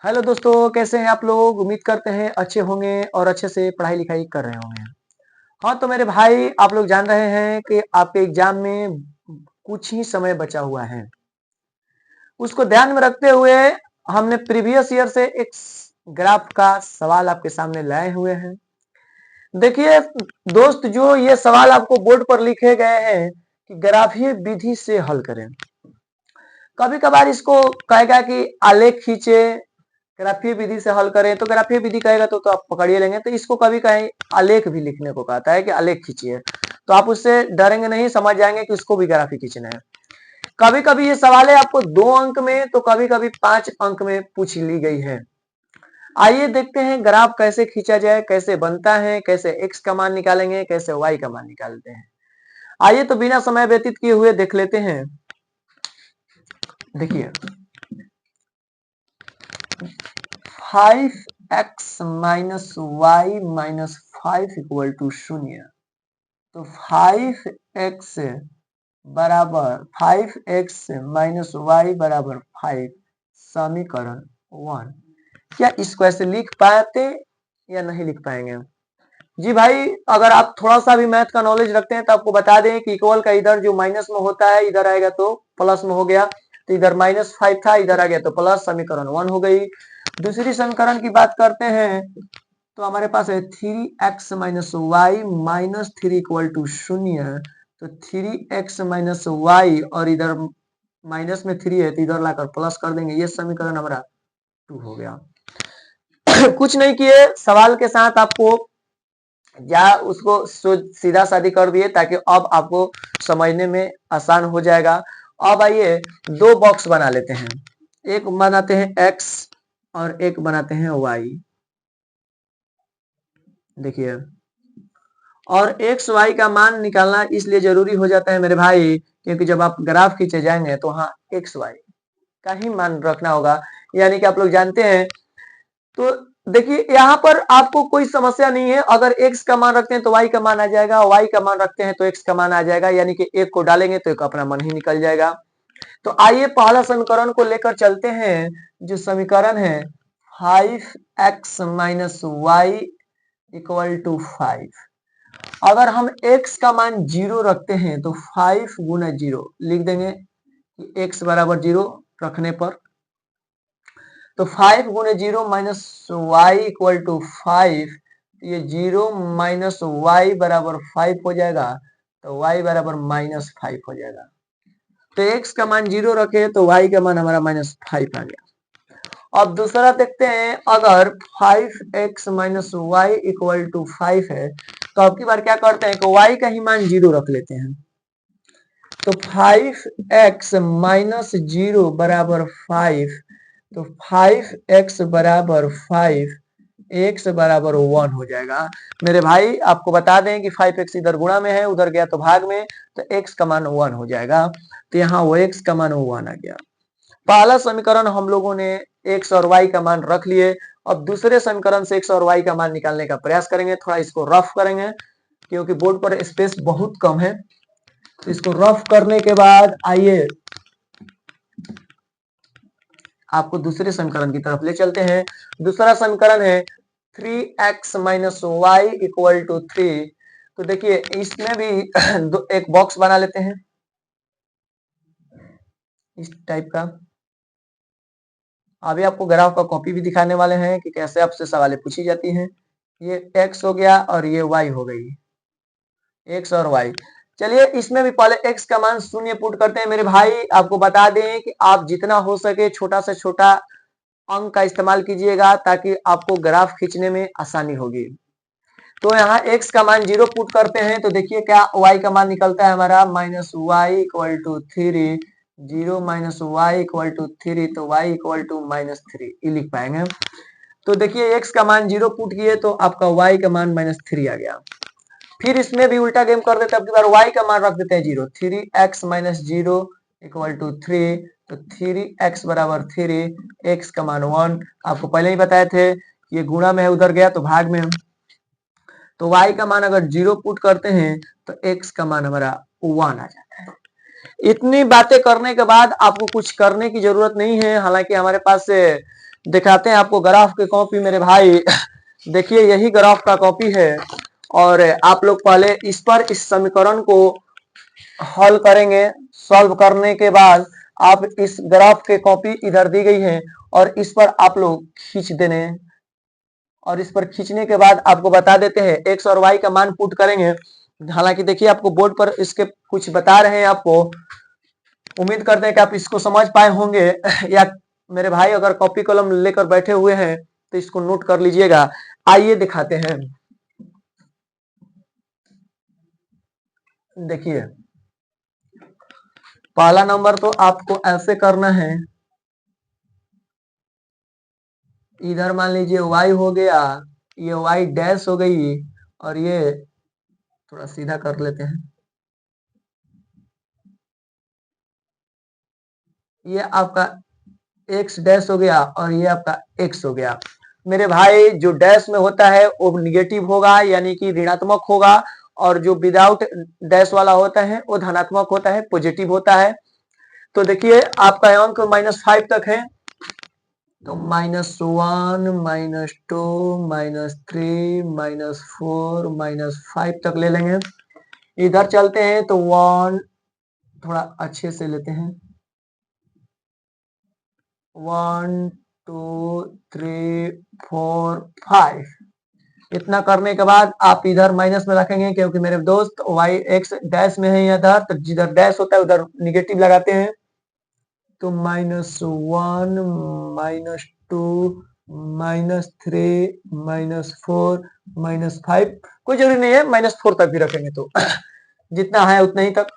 Hello दोस्तों, कैसे हैं आप लोग। उम्मीद करते हैं अच्छे होंगे और अच्छे से पढ़ाई लिखाई कर रहे होंगे। हाँ तो मेरे भाई, आप लोग जान रहे हैं कि आपके एग्जाम में कुछ ही समय बचा हुआ है। उसको ध्यान में रखते हुए हमने प्रीवियस ईयर से एक ग्राफ का सवाल आपके सामने लाए हुए हैं। देखिए दोस्त, जो ये सवाल आपको बोर्ड पर लिखे गए हैं कि ग्राफीय विधि से हल करें। कभी कभार इसको कहेगा कि आलेख खींचे, ग्राफीय विधि से हल करें, तो ग्राफीय विधि कहेगा तो आप पकड़िए लेंगे। तो इसको कभी कहीं आलेख भी लिखने को कहता है कि आलेख खींचिए, तो आप उससे डरेंगे नहीं, समझ जाएंगे कि इसको भी ग्राफी खींचना है। कभी कभी ये सवाल है आपको 2 अंक में, तो कभी कभी 5 अंक में पूछ ली गई है। आइए देखते हैं ग्राफ कैसे खींचा जाए, कैसे बनता है, कैसे एक्स का मान निकालेंगे, कैसे वाई का मान निकालते हैं। आइए तो बिना समय व्यतीत किए हुए देख लेते हैं। देखिए 5x minus y minus 5 equal to 0। तो 5x बराबर 5x माइनस वाई बराबर 5 समीकरण 1। क्या इसको ऐसे लिख पाते या नहीं लिख पाएंगे? जी भाई, अगर आप थोड़ा सा भी मैथ का नॉलेज रखते हैं तो आपको बता दें कि इक्वल का इधर जो माइनस में होता है इधर आएगा तो प्लस में हो गया। तो इधर -5 था, इधर आ गया तो प्लस, समीकरण 1 हो गई। दूसरी समीकरण की बात करते हैं तो हमारे पास है 3x minus y minus 3 equal to 0। तो 3x माइनस वाई और इधर माइनस में 3 है तो इधर लाकर प्लस कर देंगे, ये समीकरण हमारा 2 हो गया। कुछ नहीं किए, सवाल के साथ आपको या उसको सीधा सादी कर दिए ताकि अब आपको समझने में आसान हो जाएगा। अब आइए 2 बॉक्स बना लेते हैं, एक बनाते हैं x और एक बनाते हैं y। देखिए, और एक्स वाई का मान निकालना इसलिए जरूरी हो जाता है मेरे भाई, क्योंकि जब आप ग्राफ खींचे जाएंगे तो वहां एक्स वाई का ही मान रखना होगा। यानी कि आप लोग जानते हैं। तो देखिए यहाँ पर आपको कोई समस्या नहीं है। अगर एक्स का मान रखते हैं तो वाई का मान आ जाएगा, वाई का मान रखते हैं तो एक्स का मान आ जाएगा, यानी कि एक को डालेंगे तो एक अपना मन ही निकल जाएगा। तो आइए पहला समीकरण को लेकर चलते हैं। जो समीकरण है 5x minus y equal to 5। अगर हम x का मान 0 रखते हैं तो 5 गुना 0 लिख देंगे कि x बराबर 0 रखने पर। तो 5 गुने 0 माइनस वाई इक्वल टू 5, ये 0 माइनस वाई बराबर 5 हो जाएगा, तो y बराबर -5 हो जाएगा। तो x का मान 0 रखे तो y का मान हमारा -5 आ गया। अब दूसरा देखते हैं, अगर 5x minus y equal to 5 है तो अब की बार क्या करते हैं कि y का ही मान 0 रख लेते हैं। तो 5x माइनस 0 बराबर 5, तो 5x बराबर 5, x बराबर 1 हो जाएगा। मेरे भाई आपको बता दें कि 5x इधर गुणा में है, उधर गया तो भाग में, तो x का मान 1 हो जाएगा। तो यहाँ वो x का मान 1 आ गया। पहला समीकरण हम लोगों ने x और y का मान रख लिए। अब दूसरे समीकरण से x और y का मान निकालने का प्रयास करेंगे। थोड़ा इसको रफ करेंगे क्योंकि बोर्ड पर स्पेस बहुत कम है। तो इसको रफ करने के बाद आइए आपको दूसरे समीकरण की तरफ ले चलते हैं। दूसरा समीकरण है 3x minus y equal to 3। तो देखिए इसमें भी एक बॉक्स बना लेते हैं इस टाइप का। अभी आपको ग्राफ का कॉपी भी दिखाने वाले हैं कि कैसे आपसे सवालें पूछी जाती हैं। ये x हो गया और ये y हो गई, x और y। चलिए इसमें भी पहले x का मान 0 पुट करते हैं। मेरे भाई आपको बता दें कि आप जितना हो सके छोटा से छोटा अंक का इस्तेमाल कीजिएगा ताकि आपको ग्राफ खींचने में आसानी होगी। तो यहाँ x का मान 0 पुट करते हैं तो देखिए क्या y का मान निकलता है हमारा -y equal to 3। 0 minus y equal to 3, तो y इक्वल टू -3 ये लिख पाएंगे। तो देखिए x का मान 0 पुट किए तो आपका y का मान -3 आ गया। फिर इसमें भी उल्टा गेम कर देते हैं, अब की बार y का मान रख देते हैं 0। 3x माइनस 0 इक्वल टू 3, तो 3x बराबर 3, x का मान 1। आपको पहले ही बताए थे ये गुणा में है, उधर गया तो भाग में। तो y का मान अगर 0 पुट करते हैं तो x का मान हमारा 1 आ जाता है। इतनी बातें करने के बाद आपको कुछ करने की जरूरत नहीं है। हालांकि हमारे पास दिखाते हैं आपको ग्राफ की कॉपी मेरे भाई। देखिए यही ग्राफ का कॉपी है और आप लोग पहले इस पर इस समीकरण को हल करेंगे। सॉल्व करने के बाद आप इस ग्राफ के कॉपी इधर दी गई है और इस पर आप लोग खींच देने और इस पर खींचने के बाद आपको बता देते हैं एक्स और वाई का मान पुट करेंगे। हालांकि देखिए आपको बोर्ड पर इसके कुछ बता रहे हैं आपको। उम्मीद करते हैं कि आप इसको समझ पाए होंगे या मेरे भाई अगर कॉपी कलम लेकर बैठे हुए हैं तो इसको नोट कर लीजिएगा। आइए दिखाते हैं। देखिए पहला नंबर तो आपको ऐसे करना है, इधर मान लीजिए y हो गया, ये y डैश हो गई और ये थोड़ा सीधा कर लेते हैं, ये आपका x डैश हो गया और ये आपका x हो गया। मेरे भाई जो डैश में होता है वो निगेटिव होगा यानी कि ऋणात्मक होगा और जो विदाउट डैश वाला होता है वो धनात्मक होता है, पॉजिटिव होता है। तो देखिए आपका अंक -5 तक है तो -1 -2 -3 -4 -5 तक ले लेंगे। इधर चलते हैं तो 1 थोड़ा अच्छे से लेते हैं, 1 2 3 4 5। इतना करने के बाद आप इधर माइनस में रखेंगे क्योंकि मेरे दोस्त वाई एक्स डैश में है इधर, तो जिधर डैश होता है उधर निगेटिव लगाते हैं। तो -1 -2 -3 -4 -5, कोई जरूरी नहीं है -4 तक भी रखेंगे तो जितना है उतना ही तक।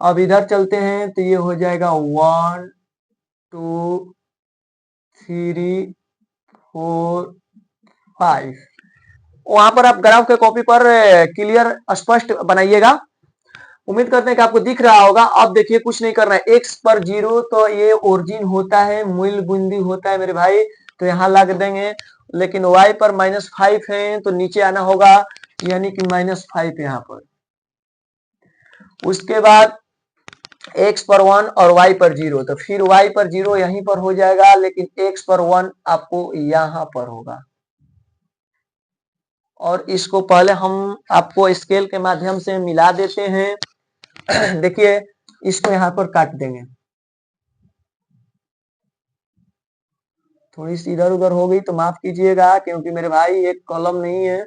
अब इधर चलते हैं तो ये हो जाएगा 1 2 3 4 5। वहां पर आप ग्राफ के कॉपी पर क्लियर स्पष्ट बनाइएगा। उम्मीद करते हैं कि आपको दिख रहा होगा। अब देखिए कुछ नहीं करना है, x पर 0 तो ये ओरिजिन होता है, मूल बिंदु होता है मेरे भाई, तो यहाँ लग देंगे। लेकिन y पर -5 है तो नीचे आना होगा यानी कि -5 यहाँ पर। उसके बाद x पर 1 और y पर 0, तो फिर y पर 0 यहीं पर हो जाएगा लेकिन x पर 1 आपको यहाँ पर होगा। और इसको पहले हम आपको स्केल के माध्यम से मिला देते हैं। देखिए इसको यहाँ पर काट देंगे, थोड़ी सी इधर उधर हो गई तो माफ कीजिएगा क्योंकि मेरे भाई एक कॉलम नहीं है।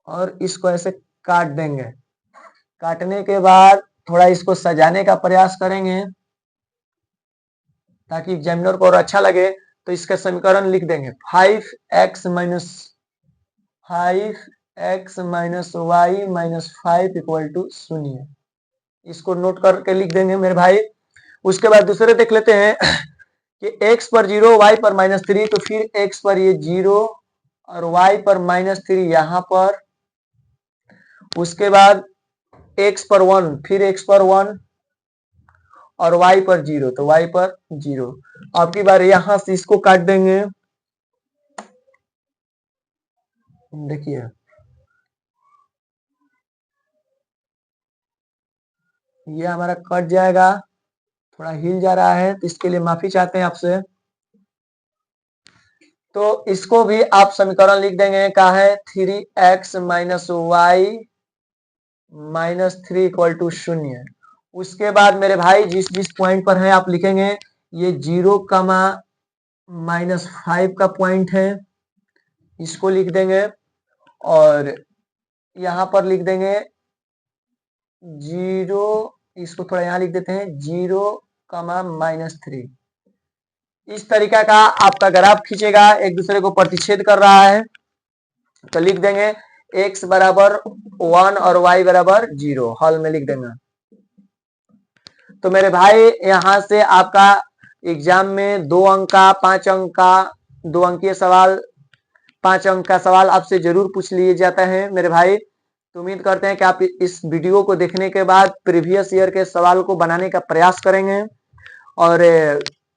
और इसको ऐसे काट देंगे। काटने के बाद थोड़ा इसको सजाने का प्रयास करेंगे ताकि एग्जामिनर को और अच्छा लगे। तो इसका समीकरण लिख देंगे 5x - 5x - y - 5 = 0। इसको नोट करके लिख देंगे मेरे भाई। उसके बाद दूसरे देख लेते हैं कि x पर 0 y पर -3, तो फिर x पर ये 0 और y पर -3 यहाँ पर। उसके बाद x पर 1, फिर x पर 1 और y पर 0, तो y पर 0। अब की बार यहां से इसको काट देंगे। देखिए ये हमारा कट जाएगा, थोड़ा हिल जा रहा है तो इसके लिए माफी चाहते हैं आपसे। तो इसको भी आप समीकरण लिख देंगे, क्या है 3x - y -3 = 0। उसके बाद मेरे भाई जिस जिस पॉइंट पर है आप लिखेंगे, ये 0, -5 का पॉइंट है, इसको लिख देंगे। और यहाँ पर लिख देंगे 0, इसको थोड़ा यहाँ लिख देते हैं 0, -3। इस तरीका का आपका ग्राफ खींचेगा, एक दूसरे को प्रतिच्छेद कर रहा है। तो लिख देंगे x बराबर 1 और y बराबर 0, हल में लिख देंगे। तो मेरे भाई यहाँ से आपका एग्जाम में 2 अंक का 5 अंक का 2 अंकीय सवाल 5 अंक का सवाल आपसे जरूर पूछ लिए जाता है मेरे भाई। तो उम्मीद करते हैं कि आप इस वीडियो को देखने के बाद प्रीवियस ईयर के सवाल को बनाने का प्रयास करेंगे। और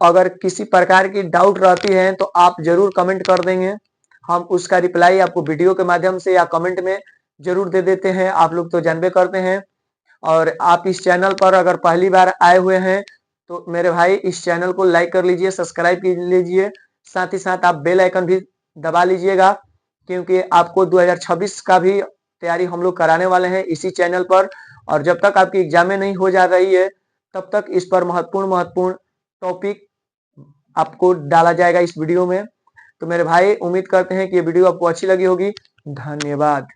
अगर किसी प्रकार की डाउट रहती है तो आप जरूर कमेंट कर देंगे, हम उसका रिप्लाई आपको वीडियो के माध्यम से या कमेंट में जरूर दे देते हैं। आप लोग तो जानबे करते हैं। और आप इस चैनल पर अगर पहली बार आए हुए हैं तो मेरे भाई इस चैनल को लाइक कर लीजिए, सब्सक्राइब कर लीजिए, साथ ही साथ आप बेल आइकन भी दबा लीजिएगा, क्योंकि आपको 2026 का भी तैयारी हम लोग कराने वाले हैं इसी चैनल पर। और जब तक आपकी एग्जामें नहीं हो जा रही है तब तक इस पर महत्वपूर्ण टॉपिक आपको डाला जाएगा इस वीडियो में। तो मेरे भाई उम्मीद करते हैं कि ये वीडियो आपको अच्छी लगी होगी। धन्यवाद।